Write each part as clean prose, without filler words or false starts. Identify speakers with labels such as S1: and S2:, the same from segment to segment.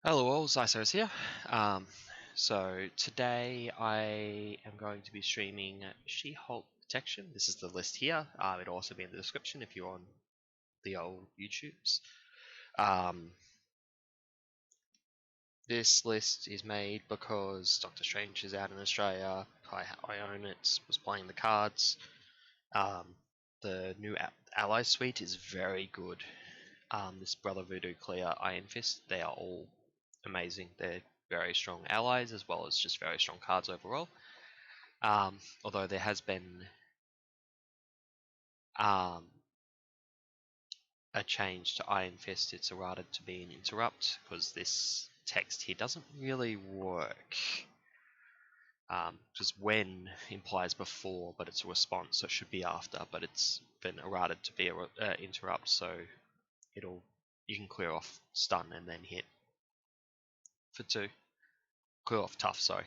S1: Hello all, Zysos here. So today I am going to be streaming She-Hulk Protection. This is the list here. It'll also be in the description if you're on the old YouTubes. Um, this list is made because Doctor Strange is out in Australia. I own it, was playing the cards. Um, the new Ally Suite is very good. This Brother Voodoo, Clea, Iron Fist, they are all amazing. They're very strong allies as well as just very strong cards overall. Although there has been um, a change to Iron Fist, it's errated to be an interrupt because this text here doesn't really work. Because when implies before, but it's a response, so it should be after, but it's been errated to be an interrupt, so you can clear off stun and then hit for 2. Clear off tough, sorry.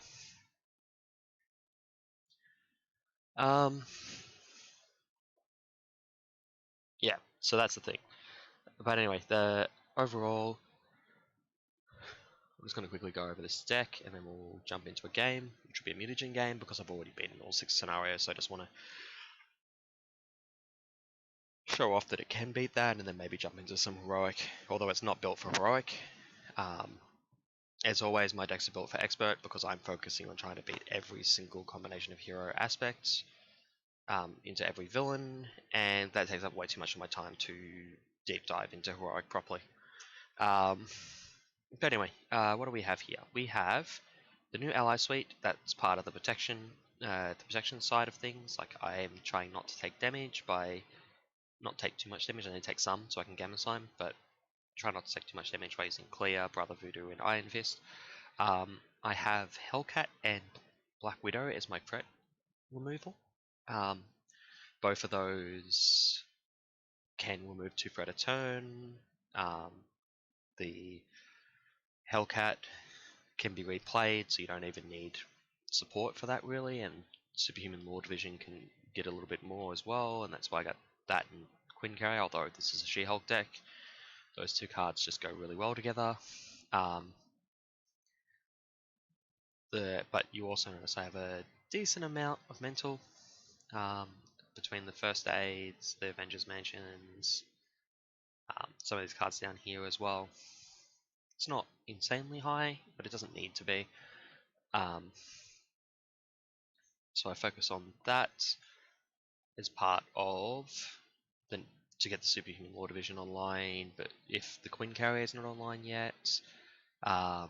S1: Um, yeah, so that's the thing. But anyway, the overall, I'm just going to quickly go over this deck, and then we'll jump into a game, which will be a mutagen game, because I've already been in all 6 scenarios, so I just want to show off that it can beat that, and then maybe jump into some heroic, although it's not built for heroic. As always, my decks are built for expert, because I'm focusing on trying to beat every single combination of hero aspects into every villain, and that takes up way too much of my time to deep dive into heroic properly. But anyway, what do we have here? We have the new ally suite. That's part of the protection side of things. Like I am trying not to take damage by not take too much damage. I need to take some so I can Gamma Slime, but try not to take too much damage by using Clea, Brother Voodoo, and Iron Fist. I have Hellcat and Black Widow as my threat removal. Both of those can remove 2 threat a turn. The Hellcat can be replayed, so you don't even need support for that really, and Superhuman Lord Vision can get a little bit more as well, and that's why I got that and Quincarrier, although this is a She-Hulk deck. Those 2 cards just go really well together. But you also notice I have a decent amount of mental between the first aids, the Avengers mansions, some of these cards down here as well. It's not insanely high, but it doesn't need to be. So I focus on that as part of the to get the Superhuman Law Division online. But if the Quincarrier is not online yet, um,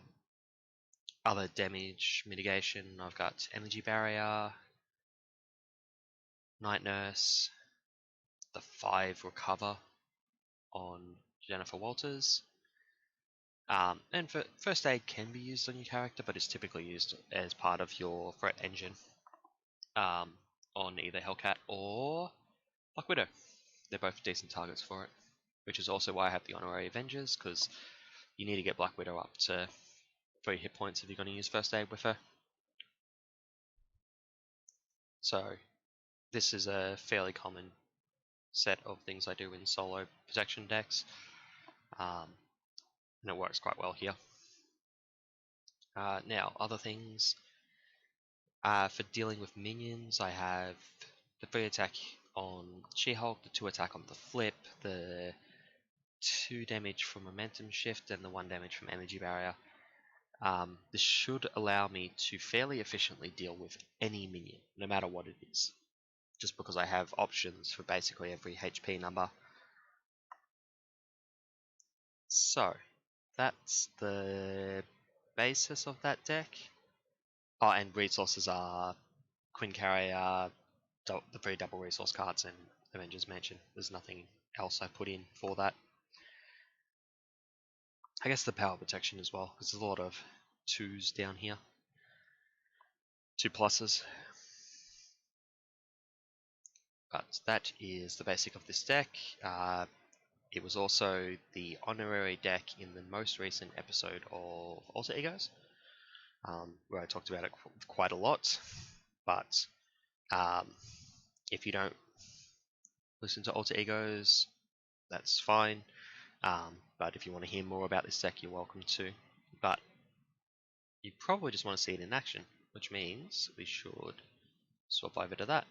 S1: other damage mitigation, I've got Energy Barrier, Night Nurse, the 5 Recover on Jennifer Walters. And for first aid can be used on your character, but it's typically used as part of your threat engine on either Hellcat or Black Widow. They're both decent targets for it, which is also why I have the Honorary Avengers, because you need to get Black Widow up to 3 hit points if you're going to use first aid with her. So this is a fairly common set of things I do in solo protection decks, and it works quite well here. Now, other things, for dealing with minions, I have the 3 attack on She-Hulk, the 2 attack on the Flip, the 2 damage from Momentum Shift, and the 1 damage from Energy Barrier. This should allow me to fairly efficiently deal with any minion, no matter what it is, just because I have options for basically every HP number. So, that's the basis of that deck. Oh, and resources are Quincarrier, the 3 double resource cards, and Avengers Mansion. There's nothing else I put in for that. I guess the power protection as well, because there's a lot of 2s down here. 2 pluses. But that is the basic of this deck. It was also the honorary deck in the most recent episode of Alter Egos, where I talked about it quite a lot. But if you don't listen to Alter Egos, that's fine. But if you want to hear more about this deck, you're welcome to. but you probably just want to see it in action, which means we should swap over to that.